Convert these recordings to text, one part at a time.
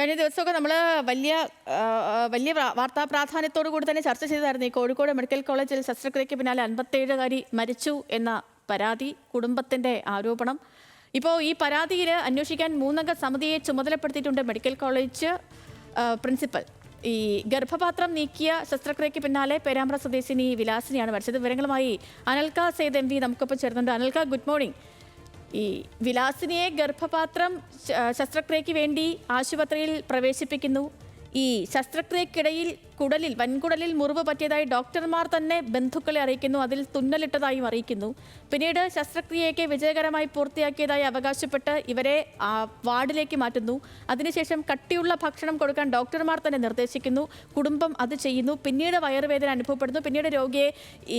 കഴിഞ്ഞ ദിവസമൊക്കെ നമ്മൾ വലിയ വലിയ വാർത്താ പ്രാധാന്യത്തോടു കൂടി തന്നെ ചർച്ച ചെയ്തായിരുന്നു ഈ കോഴിക്കോട് മെഡിക്കൽ കോളേജിൽ ശസ്ത്രക്രിയയ്ക്ക് പിന്നാലെ 57-കാരി മരിച്ചു എന്ന പരാതി, കുടുംബത്തിന്റെ ആരോപണം. ഇപ്പോൾ ഈ പരാതിയിൽ അന്വേഷിക്കാൻ 3-അംഗ സമിതിയെ ചുമതലപ്പെടുത്തിയിട്ടുണ്ട് മെഡിക്കൽ കോളേജ് പ്രിൻസിപ്പൽ. ഈ ഗർഭപാത്രം നീക്കിയ ശസ്ത്രക്രിയയ്ക്ക് പിന്നാലെ പേരാമ്പ്ര സ്വദേശിനി വിലാസിനിയാണ് മരിച്ചത്. വിവരങ്ങളുമായി അനൽക സെയ്ദ് MP നമുക്കൊപ്പം ചേർന്നുണ്ട്. അനൽക, ഗുഡ് മോർണിംഗ്. ഈ വിലാസിനിയെ ഗർഭപാത്രം ശസ്ത്രക്രിയയ്ക്ക് വേണ്ടി ആശുപത്രിയിൽ പ്രവേശിപ്പിക്കുന്നു. ഈ ശസ്ത്രക്രിയക്കിടയിൽ വൻകുടലിൽ മുറിവ് പറ്റിയതായി ഡോക്ടർമാർ തന്നെ ബന്ധുക്കളെ അറിയിക്കുന്നു. അതിൽ തുന്നലിട്ടതായും അറിയിക്കുന്നു. പിന്നീട് ശസ്ത്രക്രിയയൊക്കെ വിജയകരമായി പൂർത്തിയാക്കിയതായി അവകാശപ്പെട്ട് ഇവരെ വാർഡിലേക്ക് മാറ്റുന്നു. അതിനുശേഷം കട്ടിയുള്ള ഭക്ഷണം കൊടുക്കാൻ ഡോക്ടർമാർ തന്നെ നിർദ്ദേശിക്കുന്നു. കുടുംബം അത് ചെയ്യുന്നു. പിന്നീട് വയറുവേദന അനുഭവപ്പെടുന്നു. പിന്നീട് രോഗിയെ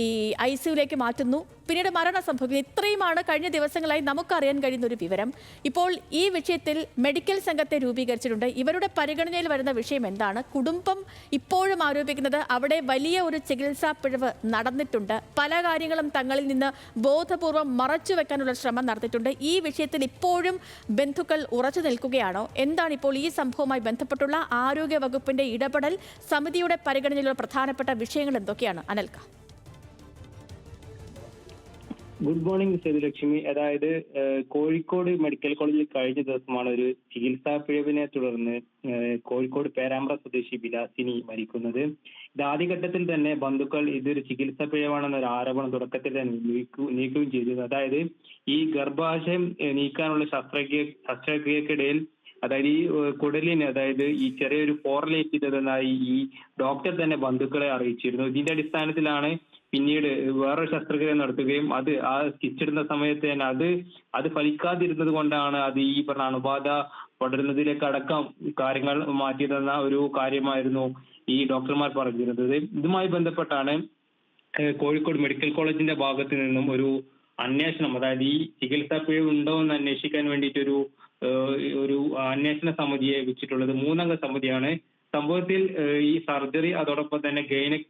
ഈ ICUലേക്ക് മാറ്റുന്നു. പിന്നീട് മരണം സംഭവിക്കുന്നു. ഇത്രയുമാണ് കഴിഞ്ഞ ദിവസങ്ങളായി നമുക്കറിയാൻ കഴിയുന്ന ഒരു വിവരം. ഇപ്പോൾ ഈ വിഷയത്തിൽ മെഡിക്കൽ സംഘത്തെ രൂപീകരിച്ചിട്ടുണ്ട്. ഇവരുടെ പരിഗണനയിൽ വരുന്ന വിഷയം എന്താണ്? കുടുംബം ഇപ്പോഴും ആരോപിക്കുന്നത് അവിടെ വലിയ ഒരു ചികിത്സാ പിഴവ് നടന്നിട്ടുണ്ട്. പല കാര്യങ്ങളും തങ്ങളിൽ നിന്ന് ബോധപൂർവം മറച്ചു വെക്കാനുള്ള ശ്രമം നടത്തിയിട്ടുണ്ട്. ഈ വിഷയത്തിൽ ഇപ്പോഴും ബന്ധുക്കൾ ഉറച്ചു നിൽക്കുകയാണോ? എന്താണ് ഇപ്പോൾ ഈ സംഭവവുമായി ബന്ധപ്പെട്ടുള്ള ആരോഗ്യ വകുപ്പിന്റെ ഇടപെടൽ, സമിതിയുടെ പരിഗണനയിലുള്ള പ്രധാനപ്പെട്ട വിഷയങ്ങൾ എന്തൊക്കെയാണ് അനൽക? Good morning Sethulakshmi. അതായത് കോഴിക്കോട് മെഡിക്കൽ കോളേജിൽ കഴിഞ്ഞ ദിവസമാണ് ഒരു ചികിത്സാ പിഴവിനെ തുടർന്ന് കോഴിക്കോട് പേരാമ്പ്ര സ്വദേശി വിലാസിനി മരിക്കുന്നത്. ഇത് ആദ്യഘട്ടത്തിൽ തന്നെ ബന്ധുക്കൾ ഇതൊരു ചികിത്സാ പിഴവാണെന്നൊരു ആരോപണം തുടക്കത്തിൽ തന്നെ നീക്കുകയും ചെയ്തു. അതായത് ഈ ഗർഭാശയം നീക്കാനുള്ള ശസ്ത്രക്രിയക്കിടയിൽ അതായത് ഈ കുടലിന് അതായത് ഈ ചെറിയൊരു പോറലേറ്റിയതെന്നായി ഈ ഡോക്ടർ തന്നെ ബന്ധുക്കളെ അറിയിച്ചിരുന്നു. ഇതിന്റെ അടിസ്ഥാനത്തിലാണ് പിന്നീട് വേറൊരു ശസ്ത്രക്രിയ നടത്തുകയും ആ സ്റ്റിച്ചിടുന്ന സമയത്ത് തന്നെ അത് ഫലിക്കാതിരുന്നത് കൊണ്ടാണ് അത് ഈ പറഞ്ഞ അണുബാധ പടരുന്നതിലേക്ക് അടക്കം കാര്യങ്ങൾ മാറ്റിയതെന്ന ഒരു കാര്യമായിരുന്നു ഈ ഡോക്ടർമാർ പറഞ്ഞിരുന്നത്. ഇതുമായി ബന്ധപ്പെട്ടാണ് കോഴിക്കോട് മെഡിക്കൽ കോളേജിന്റെ ഭാഗത്ത് നിന്നും ഒരു അന്വേഷണം, അതായത് ഈ ചികിത്സാ പിഴവ് ഉണ്ടോ എന്ന് അന്വേഷിക്കാൻ വേണ്ടിയിട്ടൊരു ഒരു അന്വേഷണ സമിതിയെ വെച്ചിട്ടുള്ളത്. 3-അംഗ സമിതിയാണ്. സംഭവത്തിൽ ഈ സർജറി അതോടൊപ്പം തന്നെ ഗൈനക്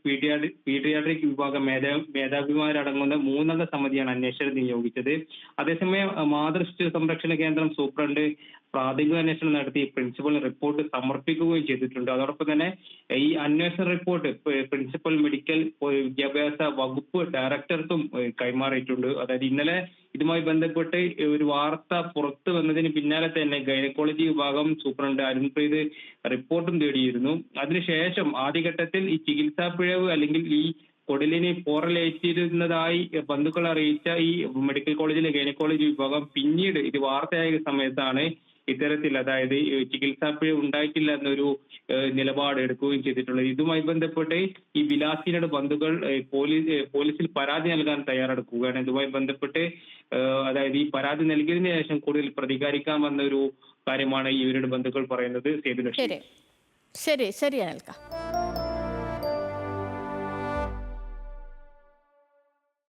പീഡിയാട്രിക് വിഭാഗം മേധാവിമാരടങ്ങുന്ന 3-അംഗ സമിതിയാണ് അന്വേഷണം നിയോഗിച്ചത്. അതേസമയം മാതൃശിശു സംരക്ഷണ കേന്ദ്രം സൂപ്രണ്ട് പ്രാഥമിക അന്വേഷണം നടത്തി പ്രിൻസിപ്പൽ റിപ്പോർട്ട് സമർപ്പിക്കുകയും ചെയ്തിട്ടുണ്ട്. അതോടൊപ്പം തന്നെ ഈ അന്വേഷണ റിപ്പോർട്ട് പ്രിൻസിപ്പൽ മെഡിക്കൽ വിദ്യാഭ്യാസ വകുപ്പ് ഡയറക്ടർക്കും കൈമാറിയിട്ടുണ്ട്. അതായത് ഇന്നലെ ഇതുമായി ബന്ധപ്പെട്ട് ഒരു വാർത്ത പുറത്തു വന്നതിന് പിന്നാലെ തന്നെ ഗൈനക്കോളജി വിഭാഗം സൂപ്രണ്ട് അരുൺപ്രീത് റിപ്പോർട്ടും തേടിയിരുന്നു. അതിനുശേഷം ആദ്യഘട്ടത്തിൽ ഈ ചികിത്സാ പിഴവ് അല്ലെങ്കിൽ ഈ കുടലിന് പോറലേറ്റിരുന്നതായി ബന്ധുക്കൾ അറിയിച്ച ഈ മെഡിക്കൽ കോളേജിലെ ഗൈനക്കോളജി വിഭാഗം പിന്നീട് ഇത് വാർത്തയായ സമയത്താണ് ഇത്തരത്തിൽ അതായത് ചികിത്സാ പിഴവ് ഉണ്ടായിട്ടില്ല എന്നൊരു നിലപാട് എടുക്കുകയും ചെയ്തിട്ടുള്ളത്. ഇതുമായി ബന്ധപ്പെട്ട് ഈ വിലാസിനിയുടെ ബന്ധുക്കൾ പോലീസിൽ പരാതി നൽകാൻ തയ്യാറെടുക്കുകയാണ്. ഇതുമായി ബന്ധപ്പെട്ട് അതായത് ഈ പരാതി നൽകിയതിനു ശേഷം കൂടുതൽ പ്രതികരിക്കാമെന്നൊരു കാര്യമാണ് ഇവരുടെ ബന്ധുക്കൾ പറയുന്നത്. ശരി ശരി ശരി അനൽക.